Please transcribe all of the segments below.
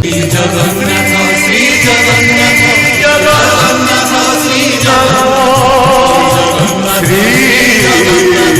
जगन्नाथ श्री जगन्नाथ जगन्नाथ श्री जगन्नाथ श्री जगन्नाथ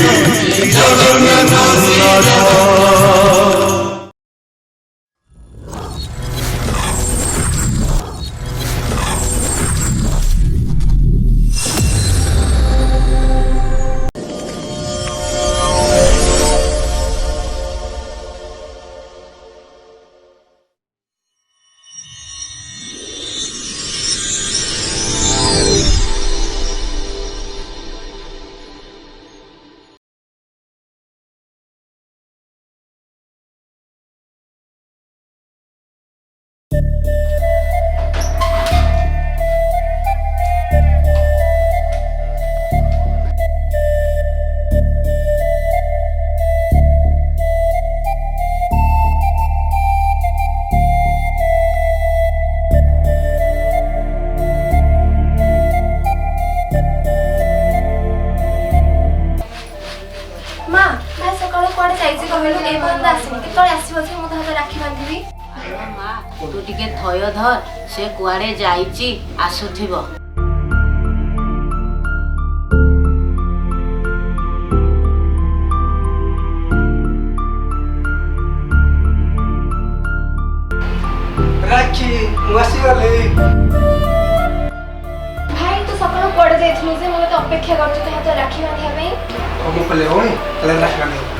तू टिके थय धर से कुआड़े जाइची आसुथिबो। राखी मुआसी वाले भाई तू सकाळ कोडे जाइथलु जे मोते अपेक्षा करछु ते हाथ राखी बांधिया पे हम पले होई तले राखी बांधे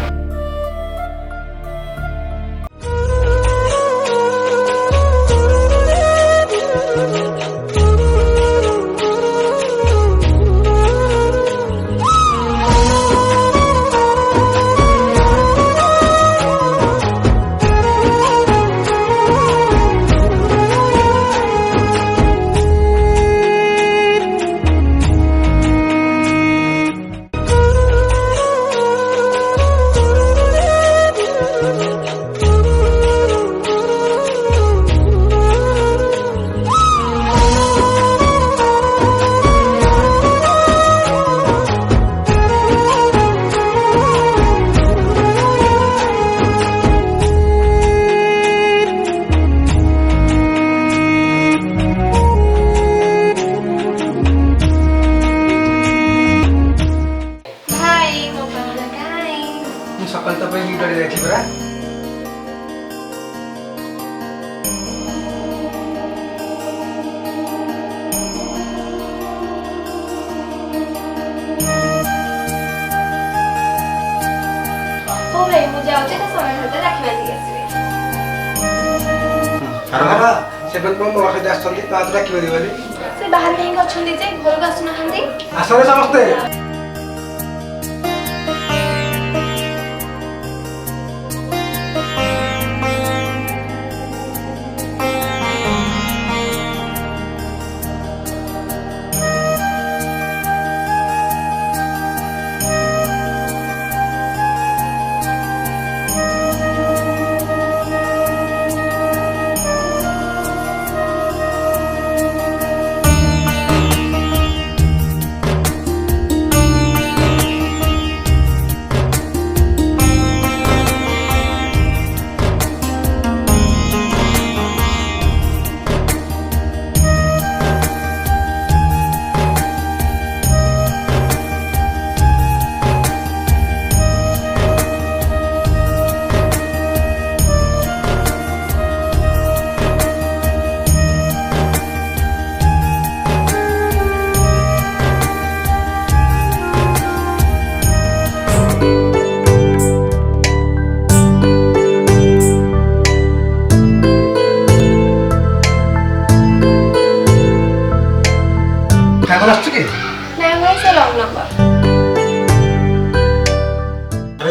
सकाल तो पहली गाड़ी जाती बरा हो भाई मुझे आउचे तो समय होते राखी बांधि आसीबे हां सेबन को मोर के आछथि तो आज राखी बांधि बाली से बाहर कहीं अछंती जे घर को आसुना हंदी आसरे समस्ते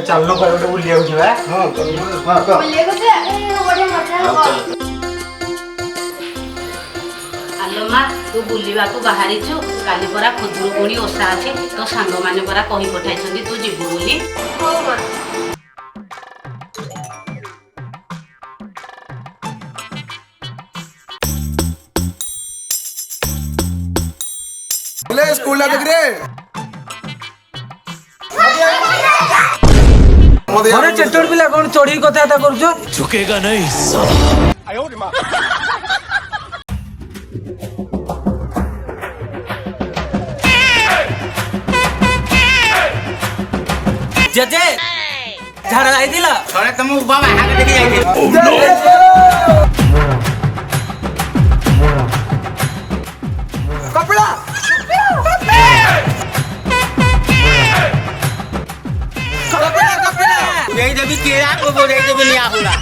चलनो कर उठे बुलिया को जीवा हां चलनो हां को बुलिया को जे बड़े मजा हो आलो मा तू बुलिबा को बाहरी छु काली परा खुदुरुकुणी ओसा अछि तो सांग माने परा कहि पठाइ छथि तू जीबु बोली हो मा ले स्कूल ला देख रे अरे चेटोड़ पिला कोन चोरी कथा करूछ झुकेगा नहीं साला। जजे झाडा नाही दिलं थोड्या तर मग बाबा हाकडे घ्यायचे कपडा यही जब केला को बोले जब नहीं आहुला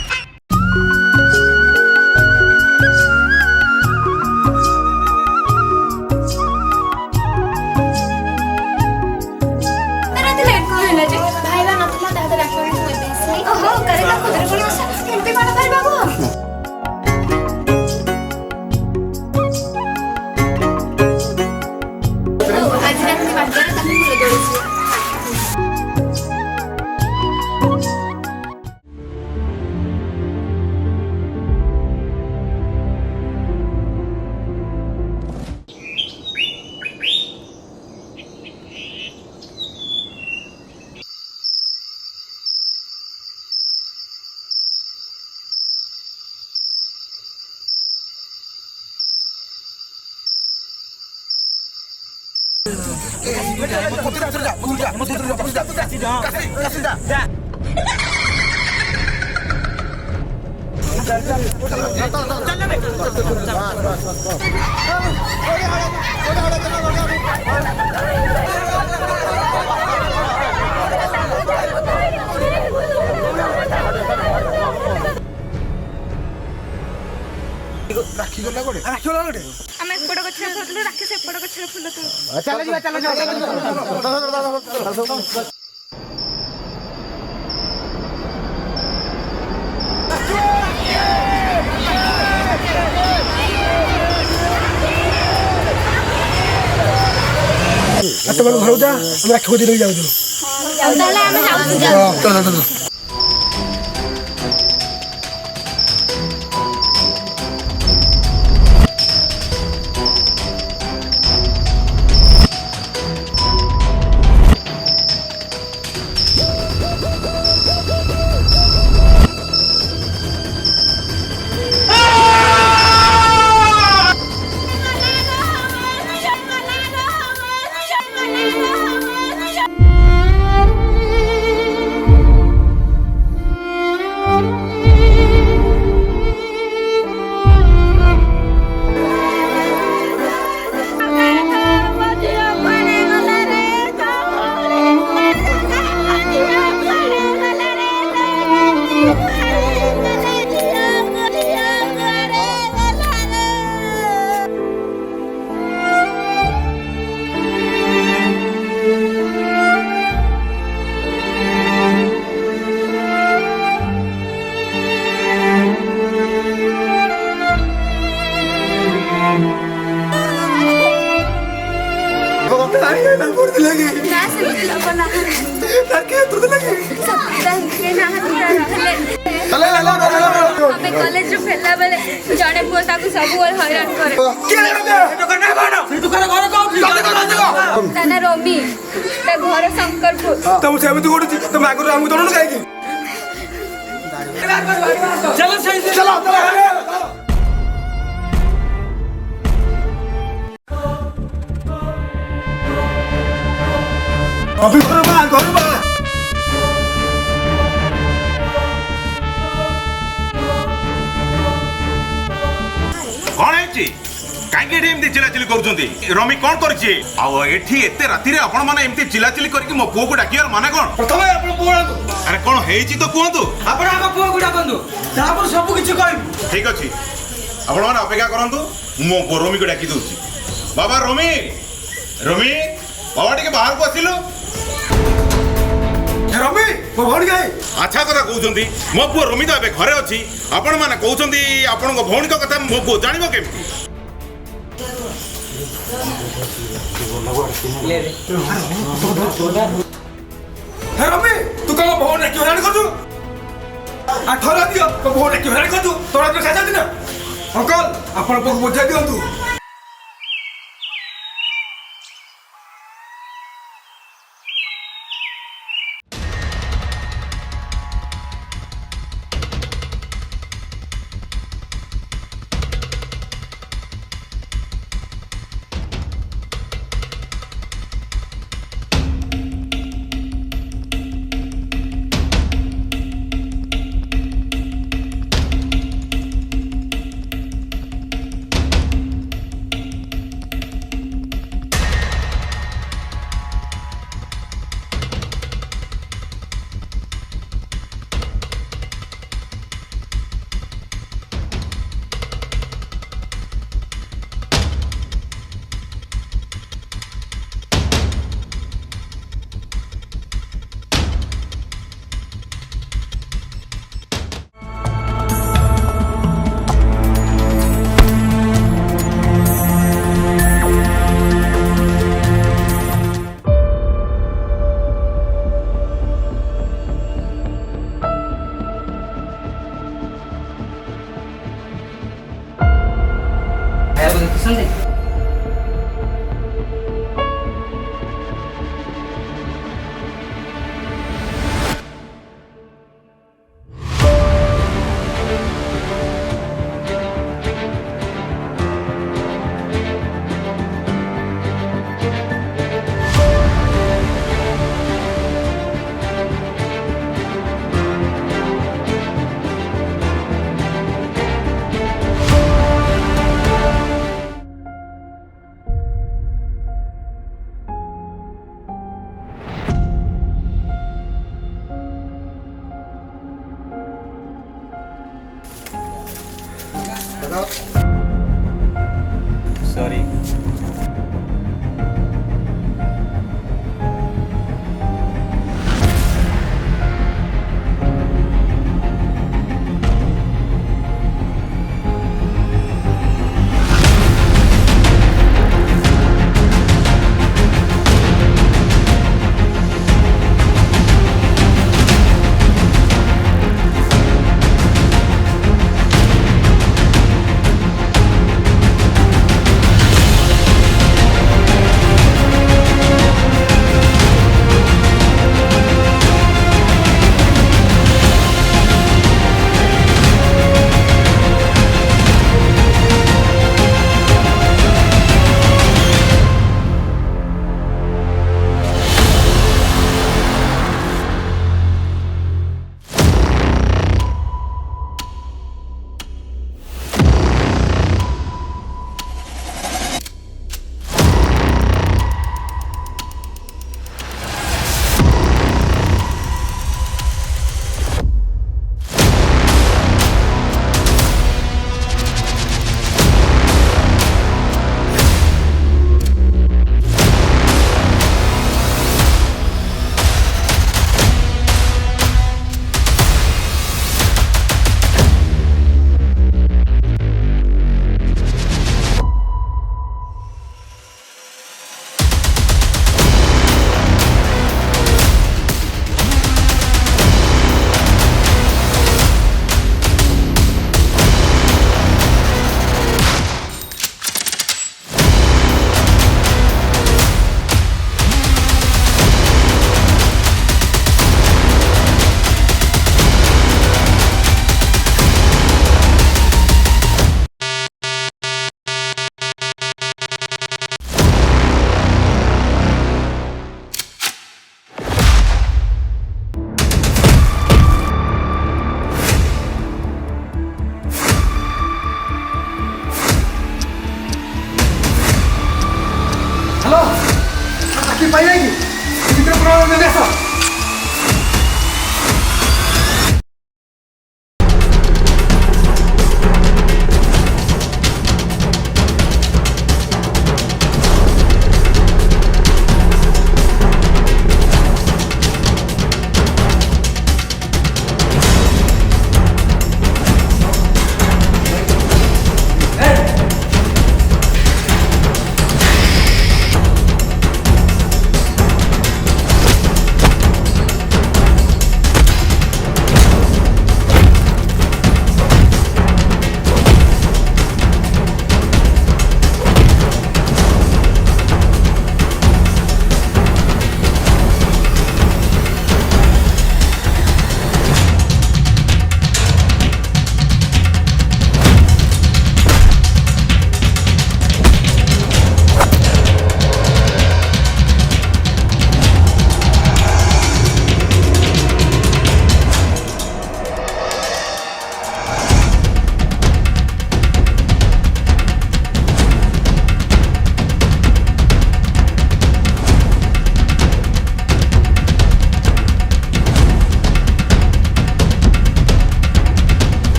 ଭାଇବା ନଥିଲା ତା ହାତରେ ରାକ୍ଷୀ ବାନ୍ଧି ଥୋଇ ଦେଇଥିଲି। ଓହୋ କରେଲା ଖୁଦୁରୁକୁଣୀ ଓଷା କେମିତି କଣ କରିବା କୁହ? ଆଜି ରାତି 12ଟାରେ ତାକୁ ଫୁଲ ଦୋଳିଛି। ରାକ୍ଷୀ ଗଲା ଗୋଟେ ରାକ୍ଷୀ ଗଲା ଗୋଟେ ଆମେ ଏପଟ ଗଛରେ ଫୁଲ ରାକ୍ଷୀ ସେପଟ ଗଛରେ ଫୁଲ ତୋଳୁ। ଚାଲ ଯିବା ଚାଲ ତମେ ଘରକୁ ଯା ଆମେ ରାକ୍ଷୀ ଖୋଜି ନେଇ ଯାଉଛୁ ତାହେଲେ ଆମେ ଯାଉଛୁ। कॉलेज फेरला बेले जड़े पुआ ताकू सब हैरान करे ताना रोमी ता घर शंकरपुर तुम सेमती कोठी तुम आगु हमु दोनो काहे की चलो सही चलो अभी घर बा कौन है कहीं एमती चिलाचिली कर रमी कौन करते राति आपण मैंने एमती चिलाचिली करके मो पुओ को डाकियार माने कौन प्रथम आपण पुओ अरे कौन हेची तो कहतु आपण हम पुओ को डाकंदु तापर सब किछ कहबी ठीक अछि आपण माने अपेक्षा करंतु मो रमी को डाकी दउची बाबा रमी रमी बाबा टिके बाहर को आसिलो रमी मो भौणी गई अच्छा कथा कहउछंती मो पुओ रमी तो एबे घरे अछि आपण माने कहउछंती आपण को भौणी को कथा मो पुओ जानिबो केमती रमी तू कम भौणी क्यों हैरान करतु आ थोड़ा दियो तो भौणी क्यों हैरान करतु तोरा तो खाजा दिना अंकल आपण को बुझाई दियंतु ଆସନ୍ତି। सॉरी। हेलो आखिर पाई जाएगी कितने पुराना में ऐसा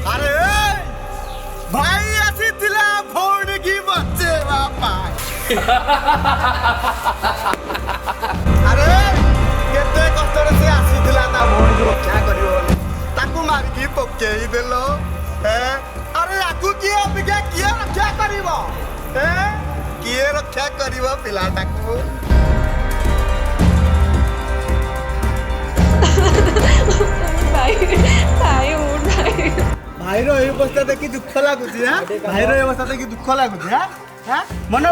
अरे भाई ଆସିଥିଲା ଭଉଣୀ କି ବଞ୍ଚେଇବା ପାଇଁ ଆରେ କେତେ କଷ୍ଟରେ ସେ ଆସିଥିଲା ତା ଭଉଣୀକୁ ରକ୍ଷା କରିବ ବୋଲି ତାକୁ ମାରିକି ପକେଇ ଦେଲ ଆରେ ଆକୁ କିଏ ଅପେକ୍ଷା କିଏ ରକ୍ଷା କରିବ କିଏ ରକ୍ଷା କରିବ ପିଲାଟାକୁ ଭାଇର এই অবস্থা দেখি দুঃখ লাগুଛି ভাইର এই অবস্থা দেখি দুঃখ ଲାଗୁଛି ମନେ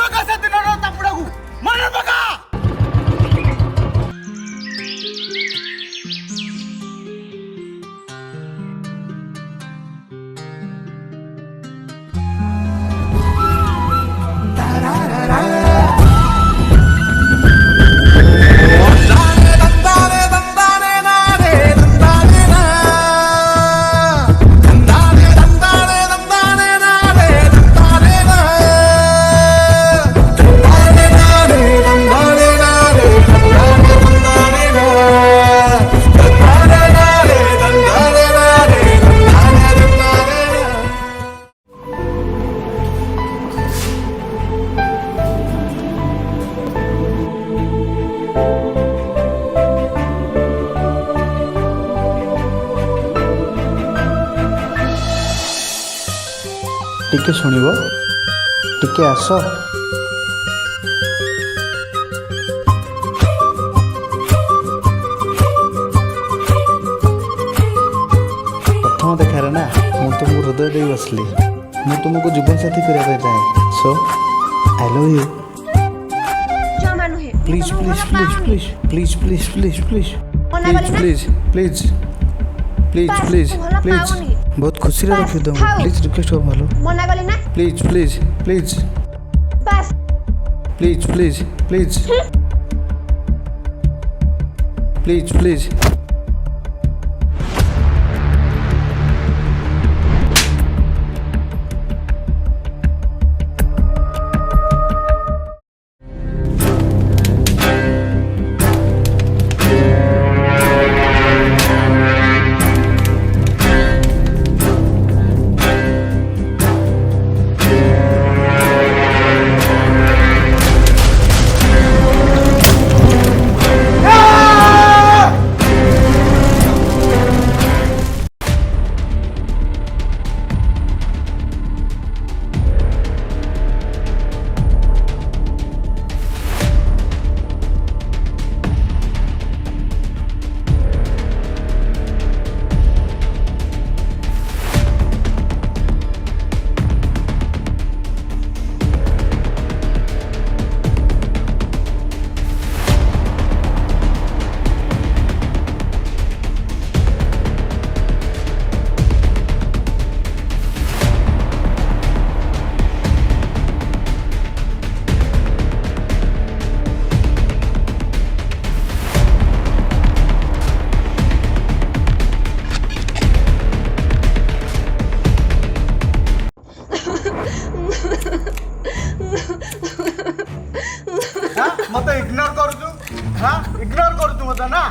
ପକା ସେଦିନର ଚାପୁଡ଼ାକୁ ମନେ ପକା टिके शुणव टिके आस प्रथम देखार ना मु तुमको हृदय दे बसली मु तुमको जीवन साथी करने चाहे so I love you please please please please please please please please please please please please please बहुत खुशी रखी दो प्लीज रिक्वेस्ट हो मालो मना गली ना please please please bus please please please please please मत इग्नोर करू इग्नोर करू मत ना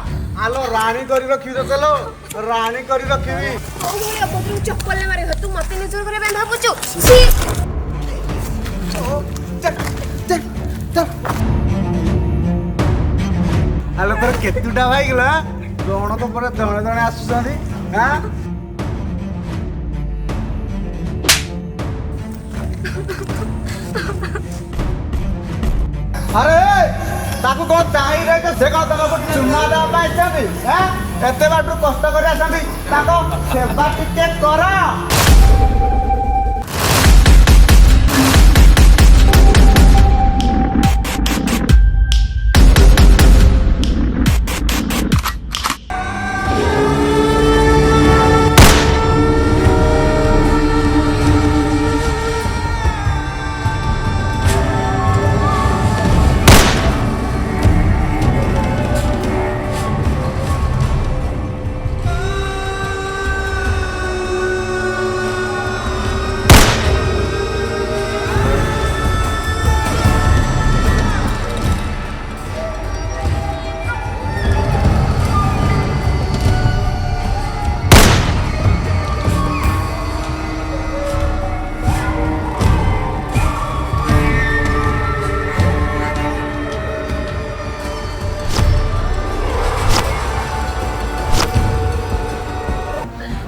आलो रानी करी रखी तो चलो रानी करी रखी चप्पल मारे तू मत निजर करे भाबुचु सी आलो पर केतुटा भाई गला जण तो पर जणे जणे आसुछंदी हां अरे ताकू को दाई रे के से का तक चुम्मा दा पाइछंदी हैं एते बाटू कष्ट करे आछंदी ताको सेवा टिके करा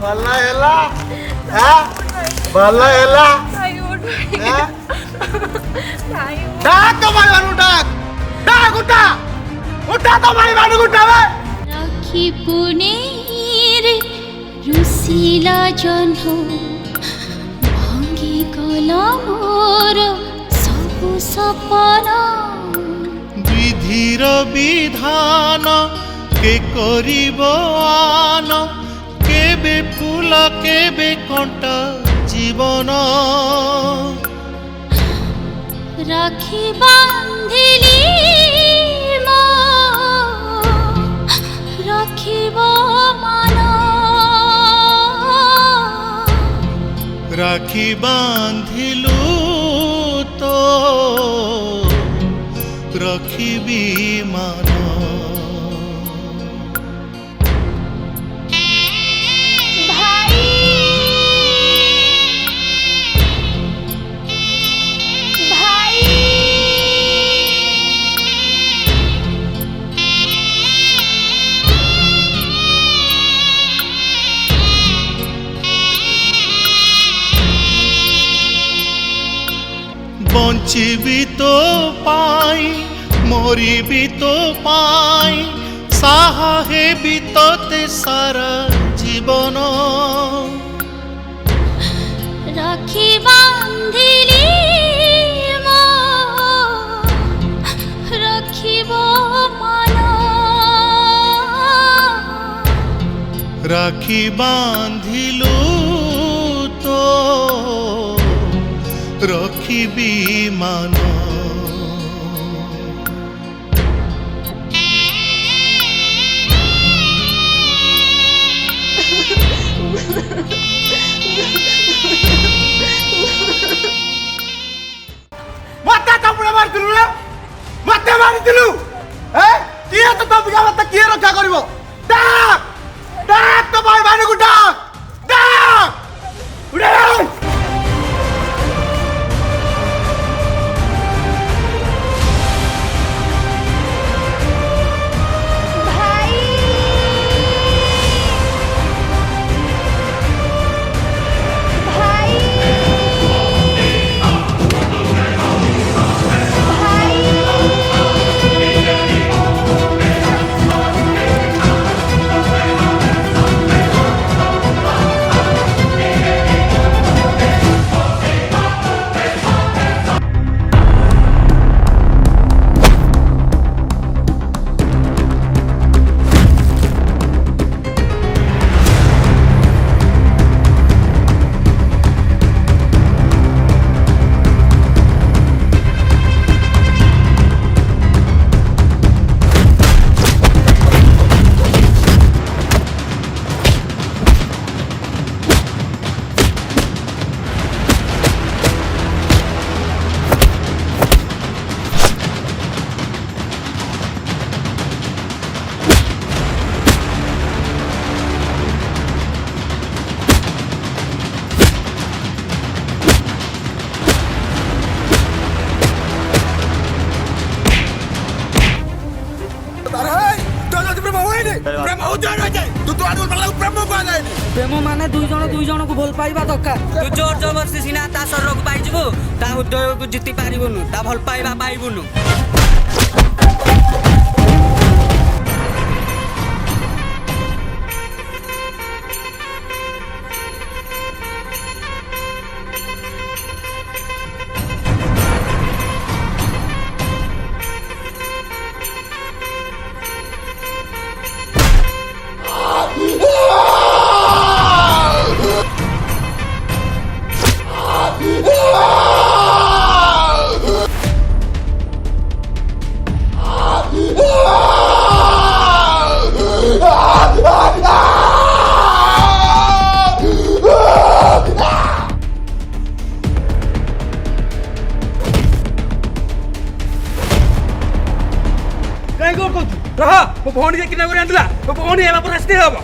ଭଲ ହେଲା ଭଲ ହେଲା ডাক তো ভাই মানু ডাক ডাক উঠা উঠা তো ভাই মানু উঠাবে রাখি পুনের রুসিলা জহ্ন ভাঙ্গি গলা মোর সবু সপনা বিধির বিধান কে করিব আন কেবে ফুল কেবে কণ্টা জীবন রাখি বান্ধিলি রাখিব মান রাখি বাঁধিলু তো রখিবি মান বঞ্চিবি তো পাই মরিবি তো পাই সাহা হেবি তোতে সারা জীবন রাখি বান্ধিলি রাখিব মান রাখি বাঁধিলু তো রখিবি মান মাথা কাপড়ে মারিଥିଲୁ না মাথা মারিଥିଲୁ কিଏ ତ ତୋ ପିଲା ମତେ କିଏ ରକ୍ଷା କରିବ ডাক ডাক তো ভাই মানু ডাক ডাক উড়ে ପ୍ରେମ ମାନେ ଦୁଇ ଜଣକୁ ଭଲ ପାଇବା ଦରକାର ତୁ ଜୋର ଜବରଦସ୍ତି ସିନା ତା ଶରୀରକୁ ପାଇଯିବୁ ତା ହୃଦୟକୁ ଜିତି ପାରିବୁନୁ ତା ଭଲ ପାଇବା ପାଇବୁନୁ କାଇଁ କଣ କହୁଛୁ ରହ ମୋ ଭଉଣୀ କିନା କରି ଆଣିଥିଲା ମୋ ଭଉଣୀ ହେଲା ପରେ ଆସିତେ ହବ